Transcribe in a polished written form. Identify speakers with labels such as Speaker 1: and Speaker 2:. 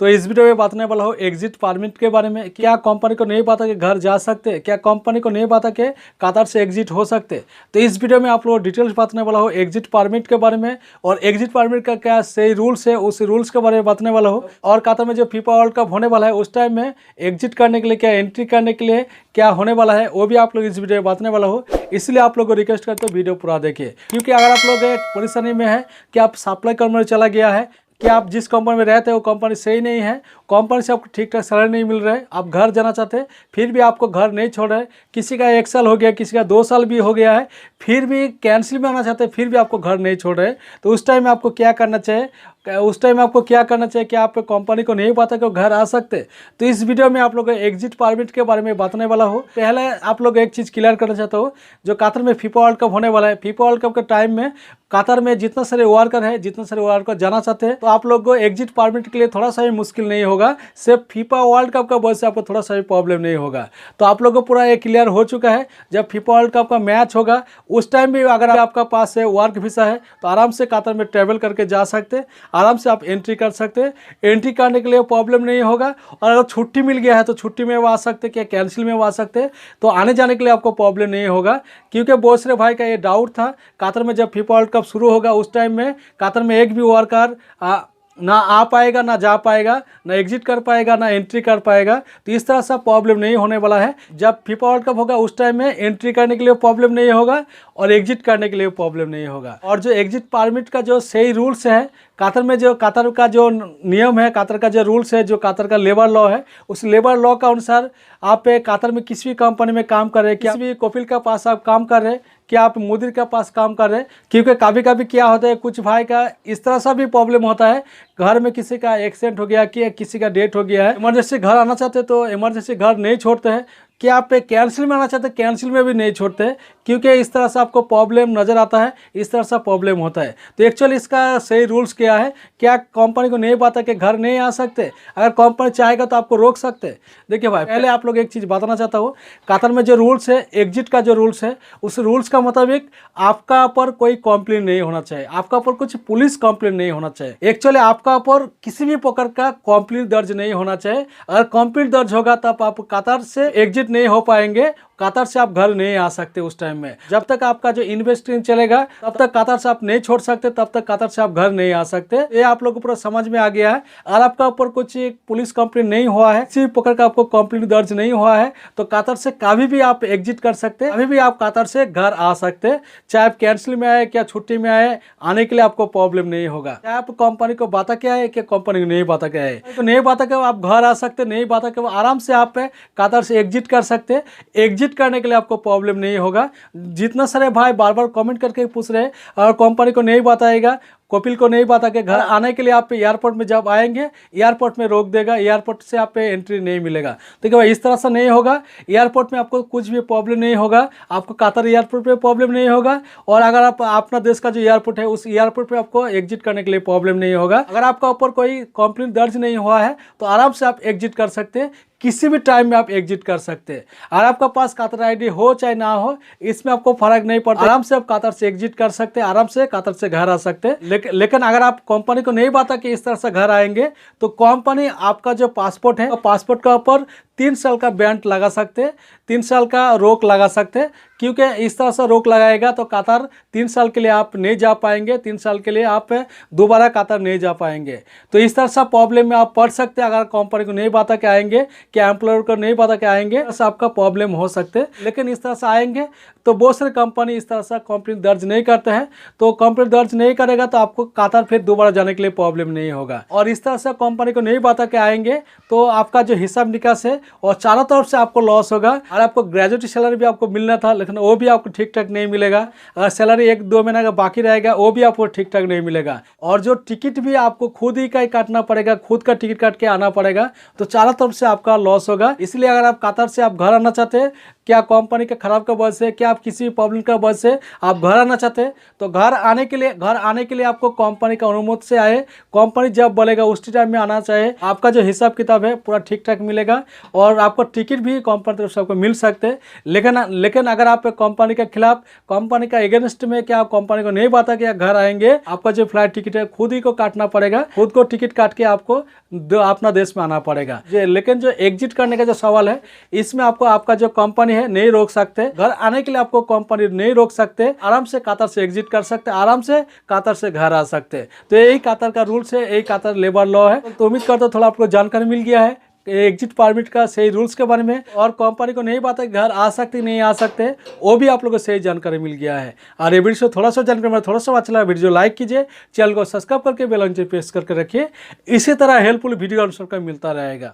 Speaker 1: तो इस वीडियो में बताने वाला हूँ एग्जिट परमिट के बारे में। क्या कंपनी को नहीं पता कि घर जा सकते, क्या कंपनी को नहीं पता कि कतार से एग्जिट हो सकते। तो इस वीडियो में आप लोग डिटेल्स बताने वाला हूँ एग्जिट परमिट के बारे में, और एग्जिट परमिट का क्या सही रूल्स है उस रूल्स के बारे में बताने वाला हूँ। और कतार में जो फीफा वर्ल्ड कप होने वाला है उस टाइम में एग्जिट करने के लिए, क्या एंट्री करने के लिए क्या होने वाला है, वो भी आप लोग इस वीडियो में बताने वाला हूँ। इसलिए आप लोगों को रिक्वेस्ट करते हो वीडियो पूरा देखिए, क्योंकि अगर आप लोग एक परेशानी में है कि आप सप्लाई कंपनी चला गया है, कि आप जिस कंपनी में रहते हैं वो कंपनी सही नहीं है, कंपनी से आपको ठीक ठाक सैलरी नहीं मिल रहा है, आप घर जाना चाहते हैं फिर भी आपको घर नहीं छोड़ रहे, किसी का 1 साल हो गया, किसी का 2 साल भी हो गया है, फिर भी कैंसिल में आना चाहते हैं फिर भी आपको घर नहीं छोड़ रहे। तो उस टाइम में आपको क्या करना चाहिए, कि आप कंपनी को नहीं पता कि वो घर आ सकते। तो इस वीडियो में आप लोग एग्जिट परमिट के बारे में बताने वाला हूँ। पहले आप लोग एक चीज़ क्लियर करना चाहता हूँ, जो कतार में फीफा वर्ल्ड कप होने वाला है, फीफा वर्ल्ड कप के टाइम में कतार में जितना सारे वर्कर जाना चाहते हैं, तो आप लोग को एग्जिट परमिट के लिए थोड़ा सा भी मुश्किल नहीं होगा। सिर्फ फीफा वर्ल्ड कप का वजह से आपको थोड़ा सा भी प्रॉब्लम नहीं होगा। तो आप लोग को पूरा ये क्लियर हो चुका है, जब फीफा वर्ल्ड कप का मैच होगा उस टाइम भी अगर आपका पास है वर्क वीसा है तो आराम से कतार में ट्रैवल करके जा सकते, आराम से आप एंट्री कर सकते हैं। एंट्री करने के लिए प्रॉब्लम नहीं होगा। और अगर छुट्टी मिल गया है तो छुट्टी में वो आ सकते, क्या कैंसिल में वो आ सकते, तो आने जाने के लिए आपको प्रॉब्लम नहीं होगा। क्योंकि बहुत सारे भाई का ये डाउट था, कतार में जब फीफा वर्ल्ड कप शुरू होगा उस टाइम में कतार में एक भी वर्कर ना आ पाएगा, ना जा पाएगा, ना एग्जिट कर पाएगा, ना एंट्री कर पाएगा। तो इस तरह से प्रॉब्लम नहीं होने वाला है। जब फीफा वर्ल्ड कप होगा उस टाइम में एंट्री करने के लिए प्रॉब्लम नहीं होगा और एग्जिट करने के लिए प्रॉब्लम नहीं होगा। और जो एग्जिट परमिट का जो सही रूल्स है, कतार में जो कतार का जो नियम है, कतार का जो रूल्स है, जो कतार का लेबर लॉ है, उस लेबर लॉ का अनुसार आप कतार में किसी भी कंपनी में काम कर रहे हैं, किसी भी कफिल के पास आप काम कर रहे हैं, क्या आप मुदीर के पास काम कर रहे हैं। क्योंकि कभी कभी क्या होता है, कुछ भाई का इस तरह से भी प्रॉब्लम होता है, घर में किसी का एक्सीडेंट हो गया, कि किसी का डेथ हो गया है, इमरजेंसी घर आना चाहते हैं तो इमरजेंसी घर नहीं छोड़ते हैं, कि आप कैंसिल में आना चाहते हैं कैंसिल में भी नहीं छोड़ते, क्योंकि इस तरह से आपको प्रॉब्लम नज़र आता है, इस तरह से प्रॉब्लम होता है। तो एक्चुअली इसका सही रूल्स क्या है, क्या कंपनी को नहीं पता कि घर नहीं आ सकते, अगर कंपनी चाहेगा तो आपको रोक सकते। देखिए भाई, पहले आप लोग एक चीज़ बताना चाहता हूँ, कतार में जो रूल्स है, एग्जिट का जो रूल्स है, उस रूल्स का मुताबिक आपका ऊपर कोई कंप्लेन नहीं होना चाहिए, आपका ऊपर कुछ पुलिस कंप्लेन नहीं होना चाहिए। एक्चुअली आपका ऊपर किसी भी प्रकार का कंप्लेन दर्ज नहीं होना चाहिए। अगर कंप्लेन दर्ज होगा तब आप कतार से एग्जिट नहीं हो पाएंगे, कतार से आप घर नहीं आ सकते। उस टाइम में जब तक आपका जो इन्वेस्टिंग चलेगा तब तक कतार से आप नहीं छोड़ सकते, तब तक कतार से आप घर नहीं आ सकते। ये आप लोगों को पूरा समझ में आ गया है। और आपका ऊपर कुछ पुलिस कंप्लेंट नहीं हुआ है, किसी प्रकार का आपको कंप्लेंट दर्ज नहीं हुआ है, तो कतार से कभी भी आप एग्जिट कर सकते, कभी भी आप कतार से घर आ सकते। चाहे आप कैंसिल में आए, क्या छुट्टी में आए, आने के लिए आपको प्रॉब्लम नहीं होगा। चाहे आप कंपनी को बता क्या है, कि कंपनी को नहीं बता क्या है, तो नहीं बता के आप घर आ सकते, नहीं बता के आराम से आप कतार से एग्जिट कर सकते। एग्जिट करने के लिए आपको प्रॉब्लम नहीं होगा। जितना सारे भाई बार बार कमेंट करके पूछ रहे हैं, और कंपनी को नहीं बताएगा, कपिल को नहीं पता कि घर आने के लिए आप एयरपोर्ट में जब आएंगे एयरपोर्ट में रोक देगा, एयरपोर्ट से आप एंट्री नहीं मिलेगा। तो क्या इस तरह से नहीं होगा, एयरपोर्ट में आपको कुछ भी प्रॉब्लम नहीं होगा, आपको कतार एयरपोर्ट पे प्रॉब्लम नहीं होगा। और अगर आप अपना देश का जो एयरपोर्ट है उस एयरपोर्ट पे आपको एग्जिट करने के लिए प्रॉब्लम नहीं होगा। अगर आपका ऊपर कोई कंप्लेंट दर्ज नहीं हुआ है तो आराम से आप एग्जिट कर सकते हैं, किसी भी टाइम में आप एग्जिट कर सकते हैं। और आपका पास कतार आईडी हो चाहे ना हो, इसमें आपको फर्क नहीं पड़ता, आराम से आप कतार से एग्जिट कर सकते हैं, आराम से कतार से घर आ सकते हैं। लेकिन अगर आप कंपनी को नहीं पता कि इस तरह से घर आएंगे, तो कंपनी आपका जो पासपोर्ट है, पासपोर्ट का ऊपर 3 साल का बैन लगा सकते, 3 साल का रोक लगा सकते। क्योंकि इस तरह से रोक लगाएगा तो कतार 3 साल के लिए आप नहीं जा पाएंगे, 3 साल के लिए आप दोबारा कतार नहीं जा पाएंगे। तो इस तरह से प्रॉब्लम में आप पड़ सकते हैं। अगर कंपनी को नहीं पता कि आएंगे, क्या एम्प्लॉयर को नहीं पता कि आएंगे, तो आपका प्रॉब्लम हो सकते। लेकिन इस तरह से आएंगे तो बहुत सारे कंपनी इस तरह से कंप्लेंट दर्ज नहीं करते हैं, तो कंप्लेंट दर्ज नहीं करेगा तो आपको कतार फिर दोबारा जाने के लिए प्रॉब्लम नहीं होगा। और इस तरह से कंपनी को नहीं पता कि आएंगे तो आपका जो हिसाब निकास है और चारों तरफ से आपको लॉस होगा। और आपको ग्रेजुएट सैलरी भी आपको मिलना था, लेकिन वो भी आपको ठीक ठाक नहीं मिलेगा। अगर सैलरी 1-2 महीना का बाकी रहेगा वो भी आपको ठीक ठाक नहीं मिलेगा। और जो टिकट भी आपको खुद ही का काटना पड़ेगा, खुद का टिकट काट के आना पड़ेगा, तो चारों तरफ से आपका लॉस होगा। इसलिए अगर आप कतार से आप घर आना चाहते हैं क्या कंपनी के खराब की वजह से, क्या आप किसी प्रॉब्लम की वजह से आप घर आना चाहते हैं, तो घर आने के लिए आपको कंपनी का अनुमति से आए। कंपनी जब बोलेगा उसी टाइम में आना चाहिए। आपका जो हिसाब किताब है पूरा ठीक ठाक मिलेगा और आपको टिकट भी कंपनी तरफ से आपको मिल सकते हैं। लेकिन अगर आप कंपनी के खिलाफ, कंपनी का अगेंस्ट में क्या कंपनी को नहीं बता कि घर आएंगे, आपका जो फ्लाइट टिकट है खुद ही को काटना पड़ेगा, खुद को टिकट काट के आपको अपना देश में आना पड़ेगा। लेकिन जो एग्जिट करने का जो सवाल है, इसमें आपको आपका जो कंपनी है नहीं रोक सकते। घर आने के लिए आपको कंपनी नहीं रोक सकते। आराम से कतर से एग्जिट कर सकते, आराम से कतर से घर आ सकते। तो यही कतर का रूल्स है, यही कतर लेबर लॉ है। तो उम्मीद करता हूं थोड़ा आपको जानकारी मिल गया है एग्जिट परमिट का सही रूल्स के बारे में, और कंपनी को नहीं पता कि घर आ सकते नहीं आ सकते, वो भी आप लोगों को सही जानकारी मिल गया है। और ये वीडियो थोड़ा सा जानकारी थोड़ा सा अच्छा लगा, वीडियो लाइक कीजिए, चैनल को सब्सक्राइब करके बेल आइकन प्रेस करके रखिए। इसी तरह हेल्पफुल वीडियो मिलता रहेगा।